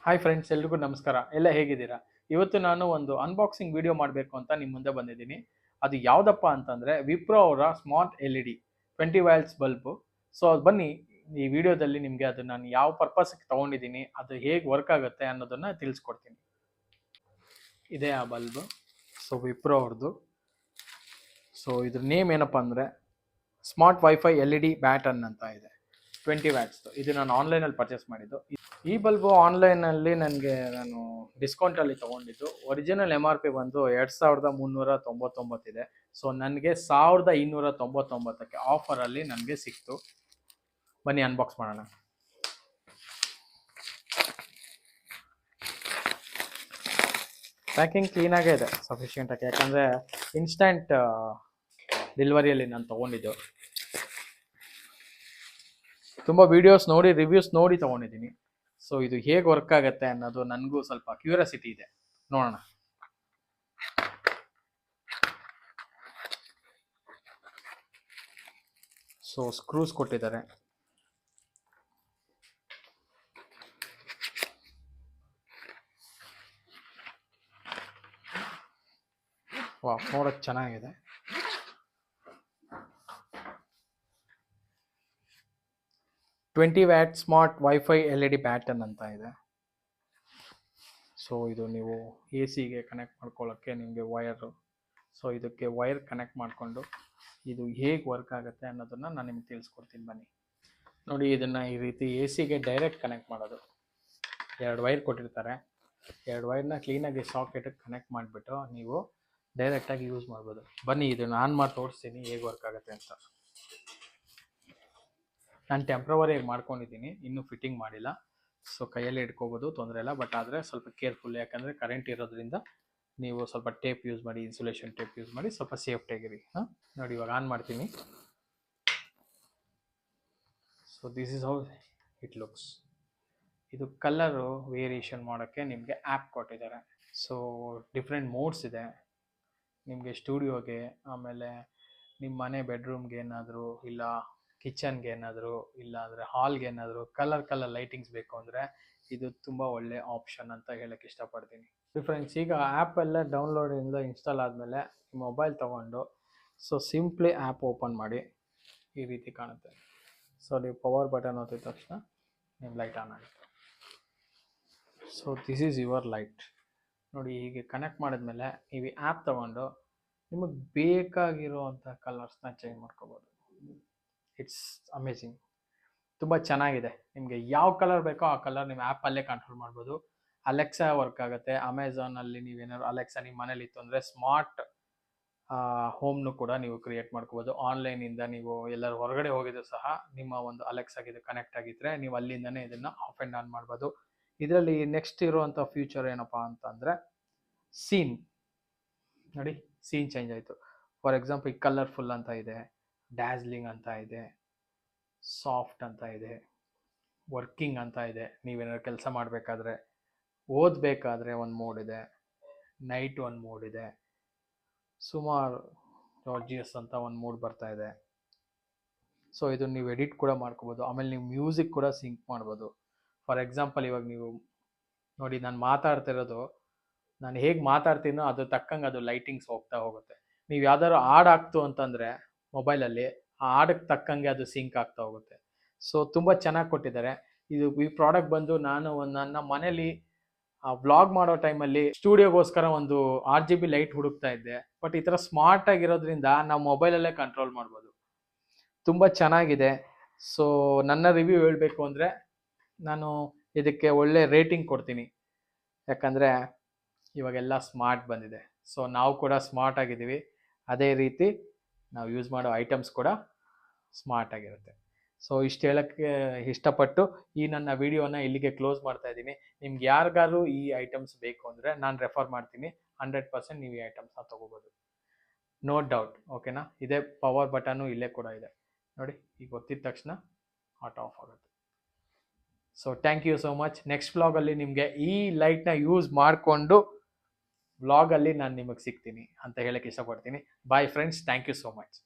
Hi friends, ಎಲ್ರಿಗೂ ನಮಸ್ಕಾರ. ಎಲ್ಲ ಹೇಗಿದ್ದೀರಾ? ಇವತ್ತು ನಾನು ಒಂದು ಅನ್ಬಾಕ್ಸಿಂಗ್ ವಿಡಿಯೋ ಮಾಡಬೇಕು ಅಂತ ನಿಮ್ಮ ಮುಂದೆ ಬಂದಿದ್ದೀನಿ. ಅದು ಯಾವುದಪ್ಪ ಅಂತಂದರೆ ವಿಪ್ರೋ ಅವರ smart LED 20 watts bulb. So ಅದು ಬನ್ನಿ, ಈ ವಿಡಿಯೋದಲ್ಲಿ ನಿಮಗೆ ಅದು ನಾನು ಯಾವ ಪರ್ಪಸ್ಗೆ ತೊಗೊಂಡಿದ್ದೀನಿ, ಅದು ಹೇಗೆ ವರ್ಕ್ ಆಗುತ್ತೆ ಅನ್ನೋದನ್ನು ತಿಳಿಸ್ಕೊಡ್ತೀನಿ. ಇದೇ ಆ ಬಲ್ಬು. ಸೊ ವಿಪ್ರೋ ಅವ್ರದ್ದು. ಸೊ ಇದ್ರ ನೇಮ್ ಏನಪ್ಪ ಅಂದರೆ ಸ್ಮಾರ್ಟ್ ವೈಫೈ LED ಬ್ಯಾಟನ್ ಅಂತ ಇದೆ. 20 ವ್ಯಾಟ್ಸ್ದು. ಇದು ನಾನು ಆನ್ಲೈನಲ್ಲಿ ಪರ್ಚೇಸ್ ಮಾಡಿದ್ದು. ಈ ಬಲ್ಬು ಆನ್ಲೈನಲ್ಲಿ ನಾನು ಡಿಸ್ಕೌಂಟಲ್ಲಿ ತೊಗೊಂಡಿದ್ದು. ಒರಿಜಿನಲ್ MRP ಬಂದು 2399 ಇದೆ. ಸೊ ನನಗೆ 1299ಕ್ಕೆ ಆಫರಲ್ಲಿ ನನಗೆ ಸಿಕ್ತು. ಬನ್ನಿ ಅನ್ಬಾಕ್ಸ್ ಮಾಡೋಣ. ಪ್ಯಾಕಿಂಗ್ ಕ್ಲೀನಾಗೇ ಇದೆ, ಸಫಿಷಿಯೆಂಟಾಗಿ. ಯಾಕಂದರೆ ಇನ್ಸ್ಟಂಟ್ ಡೆಲಿವರಿಯಲ್ಲಿ ನಾನು ತೊಗೊಂಡಿದ್ದು. ತುಂಬ ವೀಡಿಯೋಸ್ ನೋಡಿ, ರಿವ್ಯೂಸ್ ನೋಡಿ ತೊಗೊಂಡಿದ್ದೀನಿ. ಸೊ ಇದು ಹೇಗೆ ವರ್ಕ್ ಆಗುತ್ತೆ ಅನ್ನೋದು ನನಗೂ ಸ್ವಲ್ಪ ಕ್ಯೂರಿಯಾಸಿಟಿ ಇದೆ. ನೋಡೋಣ. ಸೊ ಸ್ಕ್ರೂಸ್ ಕೊಟ್ಟಿದ್ದಾರೆ. ವಾ, ನೋಡೋಕ್ಕೆ ಚೆನ್ನಾಗಿದೆ. Twenty watt smart wifi LED baton ಅಂತ ಇದೆ. ಸೊ ಇದು ನೀವು AC ಗೆ ಕನೆಕ್ಟ್ ಮಾಡ್ಕೊಳ್ಳೋಕ್ಕೆ ನಿಮಗೆ ವಯರು. ಸೊ ಇದಕ್ಕೆ ವೈರ್ ಕನೆಕ್ಟ್ ಮಾಡಿಕೊಂಡು ಇದು ಹೇಗೆ ವರ್ಕ್ ಆಗುತ್ತೆ ಅನ್ನೋದನ್ನು ನಾನು ನಿಮ್ಗೆ ತಿಳಿಸ್ಕೊಡ್ತೀನಿ. ಬನ್ನಿ ನೋಡಿ. ಇದನ್ನು ಈ ರೀತಿ AC ಗೆ ಡೈರೆಕ್ಟ್ ಕನೆಕ್ಟ್ ಮಾಡೋದು. 2 ವೈರ್ ಕೊಟ್ಟಿರ್ತಾರೆ. 2 ವೈರ್ನ ಕ್ಲೀನಾಗಿ ಸಾಕೆಟಿಗೆ ಕನೆಕ್ಟ್ ಮಾಡಿಬಿಟ್ಟು ನೀವು ಡೈರೆಕ್ಟಾಗಿ ಯೂಸ್ ಮಾಡ್ಬೋದು. ಬನ್ನಿ, ಇದನ್ನು ಆನ್ ಮಾಡಿ ತೋರಿಸ್ತೀನಿ ಹೇಗೆ ವರ್ಕ್ ಆಗುತ್ತೆ ಅಂತ. ನಾನು ಟೆಂಪ್ರವರಿಯಾಗಿ ಮಾಡ್ಕೊಂಡಿದ್ದೀನಿ, ಇನ್ನೂ ಫಿಟ್ಟಿಂಗ್ ಮಾಡಿಲ್ಲ. ಸೊ ಕೈಯಲ್ಲಿ ಇಟ್ಕೋಬೋದು, ತೊಂದರೆ ಇಲ್ಲ. ಬಟ್ ಆದರೆ ಸ್ವಲ್ಪ ಕೇರ್ಫುಲ್, ಯಾಕಂದರೆ ಕರೆಂಟ್ ಇರೋದ್ರಿಂದ ನೀವು ಸ್ವಲ್ಪ ಟೇಪ್ ಯೂಸ್ ಮಾಡಿ, ಇನ್ಸುಲೇಷನ್ ಟೇಪ್ ಯೂಸ್ ಮಾಡಿ, ಸ್ವಲ್ಪ ಸೇಫ್ಟಿಯಾಗಿರಿ. ನೋಡಿ, ಇವಾಗ ಆನ್ ಮಾಡ್ತೀನಿ. So this is how it looks. ಇದು ಕಲರು ವೇರಿಯೇಷನ್ ಮಾಡೋಕ್ಕೆ ನಿಮಗೆ ಆ್ಯಪ್ ಕೊಟ್ಟಿದ್ದಾರೆ. ಸೊ ಡಿಫ್ರೆಂಟ್ ಮೋಡ್ಸ್ ಇದೆ ನಿಮಗೆ. ಸ್ಟುಡಿಯೋಗೆ, ಆಮೇಲೆ ನಿಮ್ಮ ಮನೆ ಬೆಡ್ರೂಮ್ಗೆ ಏನಾದರೂ, ಇಲ್ಲ ಕಿಚನ್ಗೆ ಏನಾದರೂ, ಇಲ್ಲ ಅಂದರೆ ಹಾಲ್ಗೆ ಏನಾದರೂ ಕಲರ್ ಲೈಟಿಂಗ್ಸ್ ಬೇಕು ಅಂದರೆ ಇದು ತುಂಬ ಒಳ್ಳೆ ಆಪ್ಷನ್ ಅಂತ ಹೇಳಕ್ಕೆ ಇಷ್ಟಪಡ್ತೀನಿ. ಫ್ರೆಂಡ್ಸ್, ಈಗ ಆ್ಯಪ್ ಎಲ್ಲ ಡೌನ್ಲೋಡಿಂದ ಇನ್ಸ್ಟಾಲ್ ಆದಮೇಲೆ ಮೊಬೈಲ್ ತೊಗೊಂಡು ಸೊ ಸಿಂಪ್ಲಿ ಆ್ಯಪ್ ಓಪನ್ ಮಾಡಿ. ಈ ರೀತಿ ಕಾಣುತ್ತೆ. ಸೊ ನೀವು ಪವರ್ ಬಟನ್ ಒತ್ತಿದ ತಕ್ಷಣ ನಿಮ್ಮ ಲೈಟ್ ಆನ್ ಆಗುತ್ತೆ. So this is your light. ನೋಡಿ, ಹೀಗೆ ಕನೆಕ್ಟ್ ಮಾಡಿದ್ಮೇಲೆ ನೀವು ಆ್ಯಪ್ ತೊಗೊಂಡು ನಿಮಗೆ ಬೇಕಾಗಿರುವಂಥ ಕಲರ್ಸ್ನ ಚೇಂಜ್ ಮಾಡ್ಕೋಬೋದು. It's amazing. ತುಂಬ ಚೆನ್ನಾಗಿದೆ. ನಿಮಗೆ ಯಾವ ಕಲರ್ ಬೇಕೋ ಆ ಕಲರ್ ನಿಮ್ಮ ಆ್ಯಪಲ್ಲೇ ಕಂಟ್ರೋಲ್ ಮಾಡ್ಬೋದು. ಅಲೆಕ್ಸಾ ವರ್ಕ್ ಆಗುತ್ತೆ. ಅಮೆಝಾನಲ್ಲಿ ನೀವೇನಾದ್ರು ಅಲೆಕ್ಸಾ ನಿಮ್ಮ ಮನೇಲಿ ಇತ್ತು ಅಂದರೆ ಸ್ಮಾರ್ಟ್ ಹೋಮ್ನು ಕೂಡ ನೀವು ಕ್ರಿಯೇಟ್ ಮಾಡ್ಕೋಬೋದು. ಆನ್ಲೈನಿಂದ ನೀವು ಎಲ್ಲರೂ ಹೊರಗಡೆ ಹೋಗಿದ್ರು ಸಹ ನಿಮ್ಮ ಒಂದು ಅಲೆಕ್ಸಾಗೆ ಇದು ಕನೆಕ್ಟ್ ಆಗಿದ್ದರೆ ನೀವು ಅಲ್ಲಿಂದನೇ ಇದನ್ನು ಆಫ್ ಆ್ಯಂಡ್ ಆನ್ ಮಾಡ್ಬೋದು. ಇದರಲ್ಲಿ ನೆಕ್ಸ್ಟ್ ಇರುವಂಥ ಫ್ಯೂಚರ್ ಏನಪ್ಪ ಅಂತಂದರೆ ಸೀನ್. ನೋಡಿ, ಸೀನ್ ಚೇಂಜ್ ಆಯಿತು. ಫಾರ್ ಎಕ್ಸಾಂಪಲ್, ಕಲರ್ಫುಲ್ ಅಂತ ಇದೆ, ಡ್ಯಾಸ್ಲಿಂಗ್ ಅಂತ ಇದೆ, ಸಾಫ್ಟ್ ಅಂತ ಇದೆ, ವರ್ಕಿಂಗ್ ಅಂತ ಇದೆ. ನೀವೇನಾದ್ರು ಕೆಲಸ ಮಾಡಬೇಕಾದ್ರೆ, ಓದಬೇಕಾದ್ರೆ ಒಂದು ಮೋಡ್ ಇದೆ, ನೈಟ್ ಒಂದು ಮೋಡ್ ಇದೆ, ಸುಮಾರು ಜಾರ್ಜಿಯಸ್ ಅಂತ ಒಂದು ಮೋಡ್ ಬರ್ತಾ ಇದೆ. ಸೊ ಇದು ನೀವು ಎಡಿಟ್ ಕೂಡ ಮಾಡ್ಕೋಬೋದು. ಆಮೇಲೆ ನೀವು ಮ್ಯೂಸಿಕ್ ಕೂಡ ಸಿಂಕ್ ಮಾಡ್ಬೋದು. ಫಾರ್ ಎಕ್ಸಾಂಪಲ್, ಇವಾಗ ನೀವು ನೋಡಿ, ನಾನು ಮಾತಾಡ್ತಿರೋದು, ನಾನು ಹೇಗೆ ಮಾತಾಡ್ತೀನೋ ಅದ್ರ ತಕ್ಕಂಗೆ ಅದು ಲೈಟಿಂಗ್ಸ್ ಹೋಗ್ತಾ ಹೋಗುತ್ತೆ. ನೀವು ಯಾವ್ದಾದ್ರು ಹಾಡು ಹಾಕ್ತು ಅಂತಂದರೆ ಮೊಬೈಲಲ್ಲಿ, ಆ ಹಾಡಕ್ಕೆ ತಕ್ಕಂಗೆ ಅದು ಸಿಂಕ್ ಆಗ್ತಾ ಹೋಗುತ್ತೆ. ಸೊ ತುಂಬ ಚೆನ್ನಾಗಿ ಕೊಟ್ಟಿದ್ದಾರೆ. ಈ ಪ್ರಾಡಕ್ಟ್ ಬಂದು ನಾನು ನನ್ನ ಮನೇಲಿ ವ್ಲಾಗ್ ಮಾಡೋ ಟೈಮಲ್ಲಿ ಸ್ಟುಡಿಯೋಗೋಸ್ಕರ ಒಂದು RGB ಲೈಟ್ ಹುಡುಕ್ತಾ ಇದ್ದೆ. ಬಟ್ ಈ ಥರ ಸ್ಮಾರ್ಟ್ ಆಗಿರೋದ್ರಿಂದ ನಾವು ಮೊಬೈಲಲ್ಲೇ ಕಂಟ್ರೋಲ್ ಮಾಡ್ಬೋದು. ತುಂಬ ಚೆನ್ನಾಗಿದೆ. ಸೊ ನನ್ನ ರಿವ್ಯೂ ಹೇಳಬೇಕು ಅಂದರೆ ನಾನು ಇದಕ್ಕೆ ಒಳ್ಳೆ ರೇಟಿಂಗ್ ಕೊಡ್ತೀನಿ. ಯಾಕಂದರೆ ಇವಾಗೆಲ್ಲ ಸ್ಮಾರ್ಟ್ ಬಂದಿದೆ. ಸೊ ನಾವು ಕೂಡ ಸ್ಮಾರ್ಟ್ ಆಗಿದ್ದೀವಿ. ಅದೇ ರೀತಿ ನಾವು ಯೂಸ್ ಮಾಡೋ ಐಟಮ್ಸ್ ಕೂಡ ಸ್ಮಾರ್ಟ್ ಆಗಿರುತ್ತೆ. ಸೊ ಇಷ್ಟು ಹೇಳೋಕ್ಕೆ ಇಷ್ಟಪಟ್ಟು ಈ ನನ್ನ ವಿಡಿಯೋನ ಇಲ್ಲಿಗೆ ಕ್ಲೋಸ್ ಮಾಡ್ತಾ ಇದ್ದೀನಿ. ನಿಮ್ಗೆ ಯಾರಿಗಾದ್ರು ಈ ಐಟಮ್ಸ್ ಬೇಕು ಅಂದರೆ ನಾನು ರೆಫರ್ ಮಾಡ್ತೀನಿ. 100% ನೀವು ಈ ಐಟಮ್ಸ್ನ ತೊಗೋಬೋದು, ನೋ ಡೌಟ್. ಓಕೆನಾ? ಇದೇ ಪವರ್ ಬಟನ್ನು ಇಲ್ಲೇ ಕೂಡ ಇದೆ ನೋಡಿ. ಈಗ ಒತ್ತಿದ ತಕ್ಷಣ ಆಟೋ ಆಫ್ ಆಗುತ್ತೆ. So thank you so much. Next ವ್ಲಾಗಲ್ಲಿ ನಿಮಗೆ ಈ ಲೈಟ್ನ ಯೂಸ್ ಮಾಡಿಕೊಂಡು ವ್ಲಾಗಲ್ಲಿ ನಾನು ನಿಮಗೆ ಸಿಗ್ತೀನಿ ಅಂತ ಹೇಳಕ್ಕೆ ಇಷ್ಟಪಡ್ತೀನಿ. Bye friends, thank you so much.